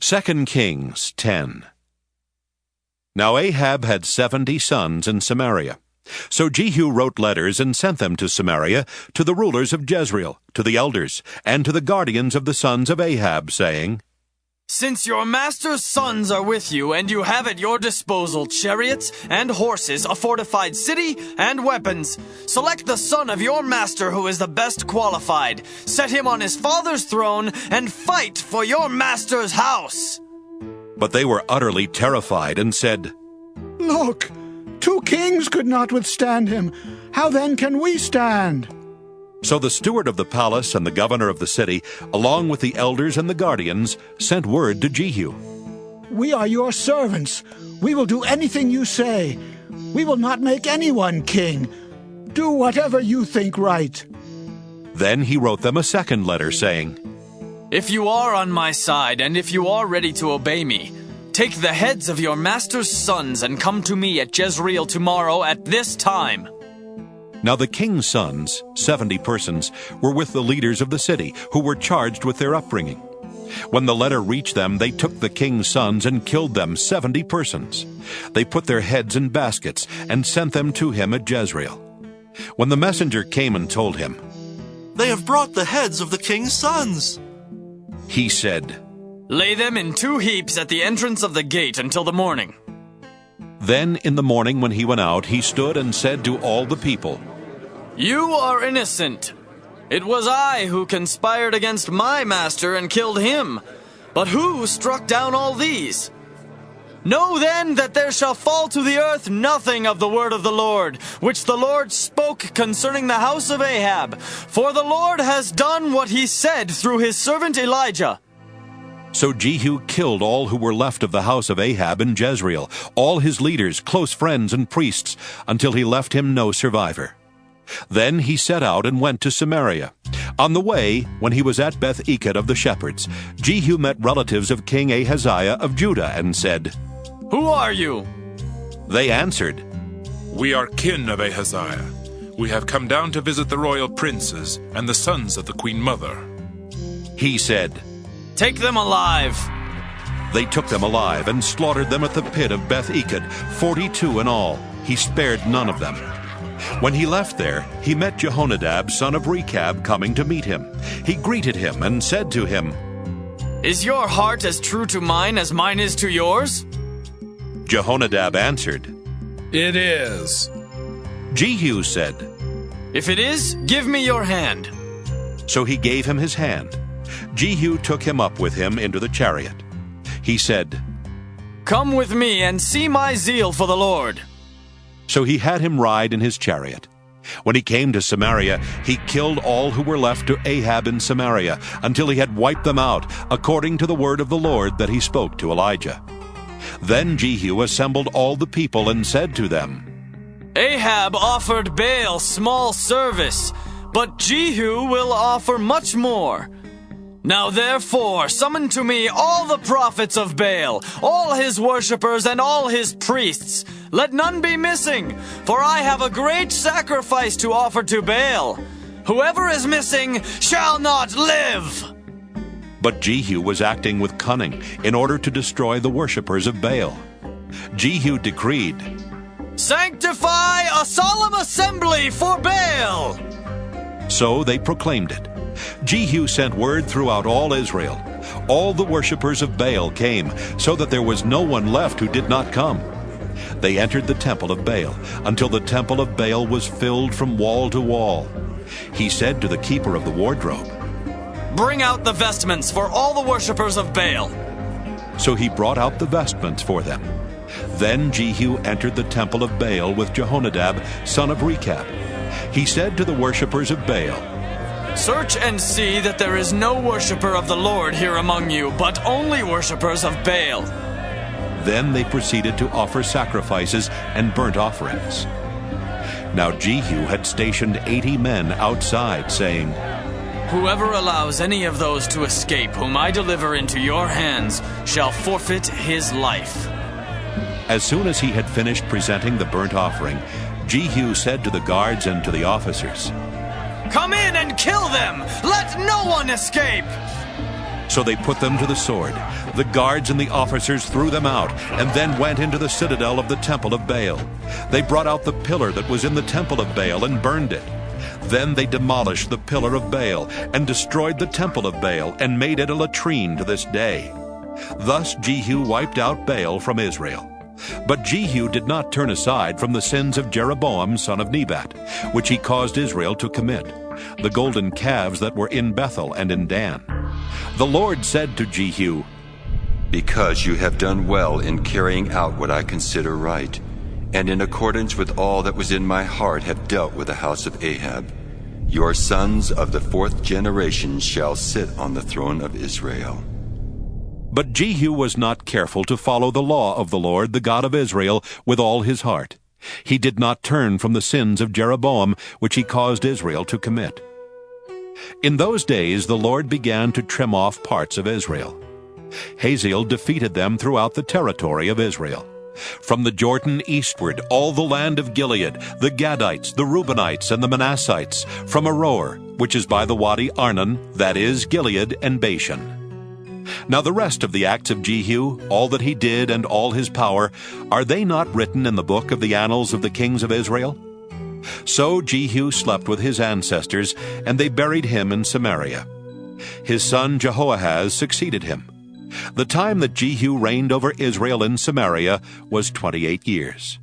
2 Kings 10. Now Ahab had 70 sons in Samaria. So Jehu wrote letters and sent them to Samaria, to the rulers of Jezreel, to the elders, and to the guardians of the sons of Ahab, saying, Since your master's sons are with you, and you have at your disposal chariots and horses, a fortified city, and weapons, select the son of your master who is the best qualified, set him on his father's throne, and fight for your master's house. But they were utterly terrified and said, Look, 2 kings could not withstand him. How then can we stand? So the steward of the palace and the governor of the city, along with the elders and the guardians, sent word to Jehu. We are your servants. We will do anything you say. We will not make anyone king. Do whatever you think right. Then he wrote them a second letter, saying, If you are on my side, and if you are ready to obey me, take the heads of your master's sons and come to me at Jezreel tomorrow at this time. Now the king's sons, 70 persons, were with the leaders of the city, who were charged with their upbringing. When the letter reached them, they took the king's sons and killed them, 70 persons. They put their heads in baskets and sent them to him at Jezreel. When the messenger came and told him, They have brought the heads of the king's sons. He said, Lay them in 2 heaps at the entrance of the gate until the morning. Then in the morning when he went out, he stood and said to all the people, You are innocent. It was I who conspired against my master and killed him. But who struck down all these? Know then that there shall fall to the earth nothing of the word of the Lord, which the Lord spoke concerning the house of Ahab. For the Lord has done what he said through his servant Elijah. So Jehu killed all who were left of the house of Ahab in Jezreel, all his leaders, close friends, and priests, until he left him no survivor. Then he set out and went to Samaria. On the way, when he was at Beth-eked of the shepherds, Jehu met relatives of King Ahaziah of Judah and said, Who are you? They answered, We are kin of Ahaziah. We have come down to visit the royal princes and the sons of the queen mother. He said, Take them alive. They took them alive and slaughtered them at the pit of Beth-eked, 42 in all. He spared none of them. When he left there, he met Jehonadab, son of Rechab, coming to meet him. He greeted him and said to him, Is your heart as true to mine as mine is to yours? Jehonadab answered, It is. Jehu said, If it is, give me your hand. So he gave him his hand. Jehu took him up with him into the chariot. He said, Come with me and see my zeal for the Lord. So he had him ride in his chariot. When he came to Samaria, he killed all who were left to Ahab in Samaria, until he had wiped them out, according to the word of the Lord that he spoke to Elijah. Then Jehu assembled all the people and said to them, Ahab offered Baal small service, but Jehu will offer much more. Now therefore summon to me all the prophets of Baal, all his worshippers and all his priests. Let none be missing, for I have a great sacrifice to offer to Baal. Whoever is missing shall not live. But Jehu was acting with cunning in order to destroy the worshippers of Baal. Jehu decreed, Sanctify a solemn assembly for Baal. So they proclaimed it. Jehu sent word throughout all Israel. All the worshippers of Baal came, so that there was no one left who did not come. They entered the temple of Baal, until the temple of Baal was filled from wall to wall. He said to the keeper of the wardrobe, Bring out the vestments for all the worshippers of Baal. So he brought out the vestments for them. Then Jehu entered the temple of Baal with Jehonadab, son of Rechab. He said to the worshippers of Baal, Search and see that there is no worshipper of the Lord here among you, but only worshippers of Baal. Then they proceeded to offer sacrifices and burnt offerings. Now Jehu had stationed 80 men outside, saying, Whoever allows any of those to escape whom I deliver into your hands shall forfeit his life. As soon as he had finished presenting the burnt offering, Jehu said to the guards and to the officers, Come in and kill them! Let no one escape! So they put them to the sword. The guards and the officers threw them out, and then went into the citadel of the temple of Baal. They brought out the pillar that was in the temple of Baal and burned it. Then they demolished the pillar of Baal and destroyed the temple of Baal and made it a latrine to this day. Thus Jehu wiped out Baal from Israel. But Jehu did not turn aside from the sins of Jeroboam son of Nebat, which he caused Israel to commit, the golden calves that were in Bethel and in Dan. The Lord said to Jehu, "Because you have done well in carrying out what I consider right, and in accordance with all that was in my heart have dealt with the house of Ahab, your sons of the 4th generation shall sit on the throne of Israel." But Jehu was not careful to follow the law of the Lord, the God of Israel, with all his heart. He did not turn from the sins of Jeroboam, which he caused Israel to commit. In those days the Lord began to trim off parts of Israel. Hazael defeated them throughout the territory of Israel. From the Jordan eastward, all the land of Gilead, the Gadites, the Reubenites, and the Manassites, from Aroer, which is by the Wadi Arnon, that is, Gilead and Bashan. Now the rest of the acts of Jehu, all that he did and all his power, are they not written in the book of the annals of the kings of Israel? So Jehu slept with his ancestors, and they buried him in Samaria. His son Jehoahaz succeeded him. The time that Jehu reigned over Israel in Samaria was 28 years.